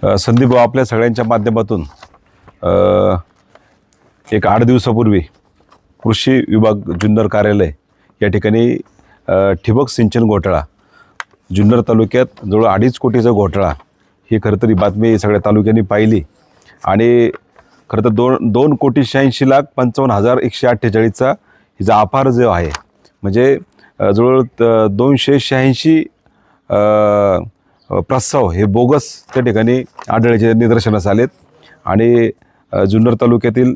संदीप भाऊ, आपल्या सगळ्यांच्या माध्यमातून एक 8 दिवसापूर्वी कृषी विभाग जुन्नर कार्यालय या ठिकाणी ठिबक सिंचन घोटाळा, जुन्नर तालुक्यात जवळ 2.5 कोटीचा घोटाळा, ही खरं तर ही बातमी सगळ्या तालुक्यांनी पाहिली आणि खरं तर 2,80,55,148चा हिचा अपार जो आहे, म्हणजे जवळ 286 प्रस्ताव हे बोगस त्या ठिकाणी आढळल्याचे निदर्शनास आलेत. आणि जुन्नर तालुक्यातील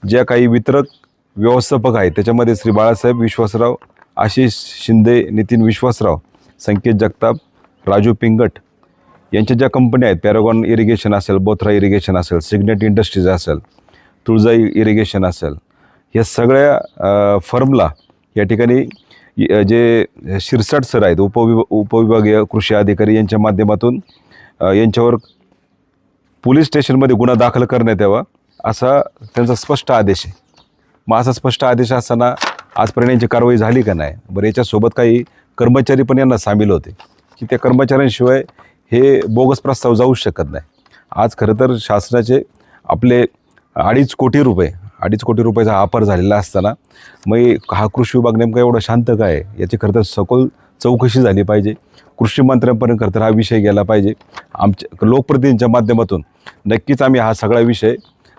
ज्या काही वितरक व्यवस्थापक आहेत त्याच्यामध्ये श्री बाळासाहेब विश्वासराव, आशिष शिंदे, नितीन विश्वासराव, संकेत जगताप, राजू पिंगट यांच्या ज्या कंपन्या आहेत, पॅरागॉन इरिगेशन असेल, बोथरा इरिगेशन असेल, सिग्नेट इंडस्ट्रीज असेल, तुळजाई इरिगेशन असेल, या सगळ्या फर्मला या ठिकाणी जे शिरसाट सर आहेत, उपविभागीय कृषी अधिकारी यांच्या माध्यमातून यांच्यावर पोलीस स्टेशनमध्ये गुन्हा दाखल करण्यात यावा असा त्यांचा स्पष्ट आदेश आहे. मग असा स्पष्ट आदेश असताना आजपर्यंत यांची कारवाई झाली का नाही? बरं, याच्यासोबत काही कर्मचारी पण यांना सामील होते की त्या कर्मचाऱ्यांशिवाय हे बोगस प्रस्ताव जाऊ शकत नाही. आज खरं तर शासनाचे आपले 2.5 कोटी रुपयाचा हा अपार झालेला असताना मग हा कृषी विभाग नेमका एवढा शांत काय याची खरं तर सखोल चौकशी झाली पाहिजे. कृषी मंत्र्यांपर्यंत खरं तर हा विषय गेला पाहिजे. आमच्या लोकप्रतिनिधींच्या माध्यमातून नक्कीच आम्ही हा सगळा विषय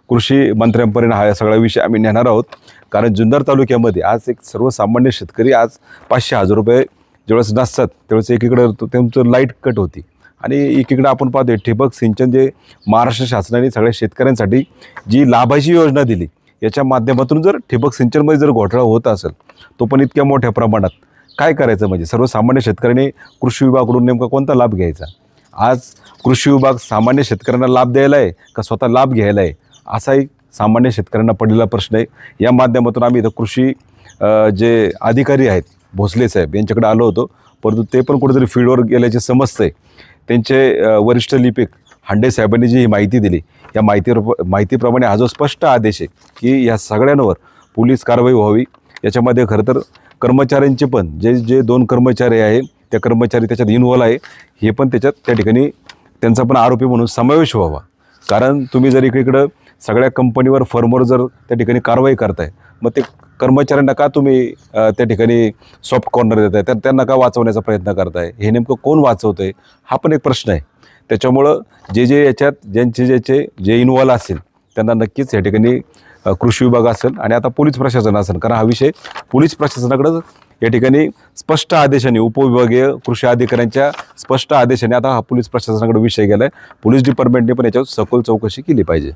कृषी मंत्र्यांपर्यंत हा सगळा विषय आम्ही नेणार आहोत. कारण जुन्नर तालुक्यामध्ये आज एक सर्वसामान्य शेतकरी आज 500,000 रुपये ज्यावेळेस नसतात त्यावेळेस एकीकडे त्यांचं लाईट कट होती आणि एकीकडे आपण पाहतोय ठिबक सिंचन जे महाराष्ट्र शासनाने सगळ्या शेतकऱ्यांसाठी जी लाभाची योजना दिली, याच्या माध्यमातून जर ठिबक सिंचनमध्ये जर घोटाळा होत असेल, तो पण इतक्या मोठ्या प्रमाणात, काय करायचं? म्हणजे सर्वसामान्य शेतकऱ्याने कृषी विभागाकडून नेमका कोणता लाभ घ्यायचा? आज कृषी विभाग सामान्य शेतकऱ्यांना लाभ द्यायला आहे का स्वतः लाभ घ्यायला आहे, असा एक सामान्य शेतकऱ्यांना पडलेला प्रश्न आहे. या माध्यमातून आम्ही इथं कृषी जे अधिकारी आहेत भोसले साहेब यांच्याकडे आलो होतो, परंतु ते पण कुठेतरी फील्डवर गेल्याचे समजतंय. त्यांचे वरिष्ठ लिपिक हांडे साहेबांनी जी माहिती दिली, या माहितीप्रमाणे हा जो स्पष्ट आदेश आहे की या सगळ्यांवर पोलीस कारवाई व्हावी. याच्यामध्ये खरं तर कर्मचाऱ्यांचे पण जे 2 कर्मचारी आहे त्या कर्मचारी त्याच्यात इन्व्हॉल्व आहे, हे पण त्या ठिकाणी त्यांचा पण आरोपी म्हणून समावेश व्हावा. कारण तुम्ही जर इकडं सगळ्या कंपनीवर फर्मवर जर त्या ठिकाणी कारवाई करताय, मग ते कर्मचाऱ्यांना का तुम्ही त्या ठिकाणी सॉफ्ट कॉर्नर देत आहे, तर त्यांना का वाचवण्याचा प्रयत्न करताय? हे नेमकं कोण वाचवतं आहे, हा पण एक प्रश्न आहे. त्याच्यामुळं जे याच्यात जे इन्व्हॉल्व असेल त्यांना नक्कीच या ठिकाणी कृषी विभाग असेल आणि आता पोलीस प्रशासन असेल, कारण हा विषय पोलीस प्रशासनाकडं या ठिकाणी स्पष्ट आदेशाने, उपविभागीय कृषी अधिकाऱ्यांच्या स्पष्ट आदेशाने आता हा पोलीस प्रशासनाकडे विषय गेला आहे. पोलीस डिपार्टमेंटने पण याच्यावर सखोल चौकशी केली पाहिजे.